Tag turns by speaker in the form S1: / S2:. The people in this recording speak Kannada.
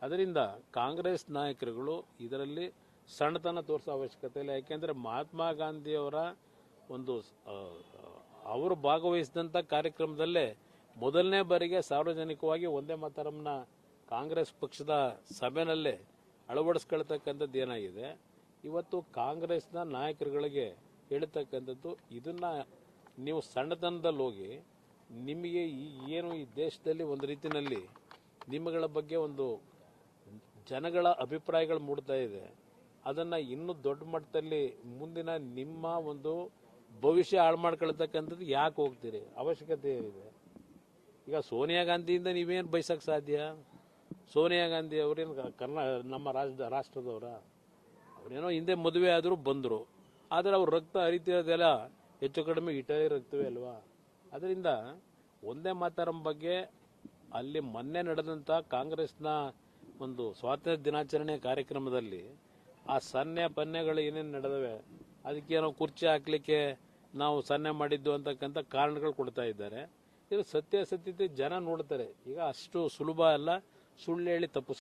S1: ಅದರಿಂದ ಕಾಂಗ್ರೆಸ್ ನಾಯಕರುಗಳು ಇದರಲ್ಲಿ ಸಣ್ಣತನ ತೋರಿಸೋ ಅವಶ್ಯಕತೆ ಇಲ್ಲ. ಯಾಕೆಂದರೆ ಮಹಾತ್ಮ ಗಾಂಧಿಯವರ ಒಂದು ಅವರು ಭಾಗವಹಿಸಿದಂಥ ಕಾರ್ಯಕ್ರಮದಲ್ಲೇ ಮೊದಲನೇ ಬಾರಿಗೆ ಸಾರ್ವಜನಿಕವಾಗಿ ಒಂದೇ ಮಾತರಂನ ಕಾಂಗ್ರೆಸ್ ಪಕ್ಷದ ಸಭೆಯಲ್ಲೇ ಅಳವಡಿಸ್ಕೊಳ್ತಕ್ಕಂಥದ್ದು ಏನಾಗಿದೆ, ಇವತ್ತು ಕಾಂಗ್ರೆಸ್ನ ನಾಯಕರುಗಳಿಗೆ ಹೇಳ್ತಕ್ಕಂಥದ್ದು ಇದನ್ನ ನೀವು ಸಣ್ಣತನದಲ್ಲಿ ಹೋಗಿ ನಿಮಗೆ ಏನು ಈ ದೇಶದಲ್ಲಿ ಒಂದು ರೀತಿಯಲ್ಲಿ ನಿಮ್ಮಗಳ ಬಗ್ಗೆ ಒಂದು ಜನಗಳ ಅಭಿಪ್ರಾಯಗಳು ಮೂಡ್ತಾ ಇದೆ, ಅದನ್ನು ಇನ್ನೂ ದೊಡ್ಡ ಮಟ್ಟದಲ್ಲಿ ಮುಂದಿನ ನಿಮ್ಮ ಒಂದು ಭವಿಷ್ಯ ಹಾಳು ಮಾಡ್ಕೊಳ್ತಕ್ಕಂಥದ್ದು ಯಾಕೆ ಹೋಗ್ತೀರಿ? ಅವಶ್ಯಕತೆ ಏನಿದೆ? ಈಗ ಸೋನಿಯಾ ಗಾಂಧಿಯಿಂದ ನೀವೇನು ಬಯಸಕ್ಕೆ ಸಾಧ್ಯ? ಸೋನಿಯಾ ಗಾಂಧಿ ಅವರೇನು ನಮ್ಮ ರಾಷ್ಟ್ರದವರ? ಅವರೇನೋ ಹಿಂದೆ ಮದುವೆ ಆದರೂ ಬಂದರು, ಆದರೆ ಅವ್ರ ರಕ್ತ ಹರಿತಿರೋದೆಲ್ಲ ಹೆಚ್ಚು ಕಡಿಮೆ ಇಟಲಿ ರಕ್ತವೇ ಅಲ್ವಾ? ಅದರಿಂದ ಒಂದೇ ಮಾತರಂ ಬಗ್ಗೆ ಅಲ್ಲಿ ಮೊನ್ನೆ ನಡೆದಂಥ ಕಾಂಗ್ರೆಸ್ನ ಒಂದು ಸ್ವಾತಂತ್ರ್ಯ ದಿನಾಚರಣೆ ಕಾರ್ಯಕ್ರಮದಲ್ಲಿ ಆ ಸನ್ನೆ ಪನ್ನೆಗಳು ಏನೇನು ನಡೆದವೆ, ಅದಕ್ಕೇನೋ ಕುರ್ಚಿ ಹಾಕ್ಲಿಕ್ಕೆ ನಾವು ಸನ್ನೆ ಮಾಡಿದ್ದು ಅಂತಕ್ಕಂಥ ಕಾರಣಗಳು ಕೊಡ್ತಾ ಇದ್ದಾರೆ. ಇದು ಸತ್ಯಾಸತ್ಯತೆ ಜನ ನೋಡ್ತಾರೆ. ಈಗ ಅಷ್ಟು ಸುಲಭ ಅಲ್ಲ ಸುಳ್ಳು ಹೇಳಿ ತಪ್ಪಿಸ್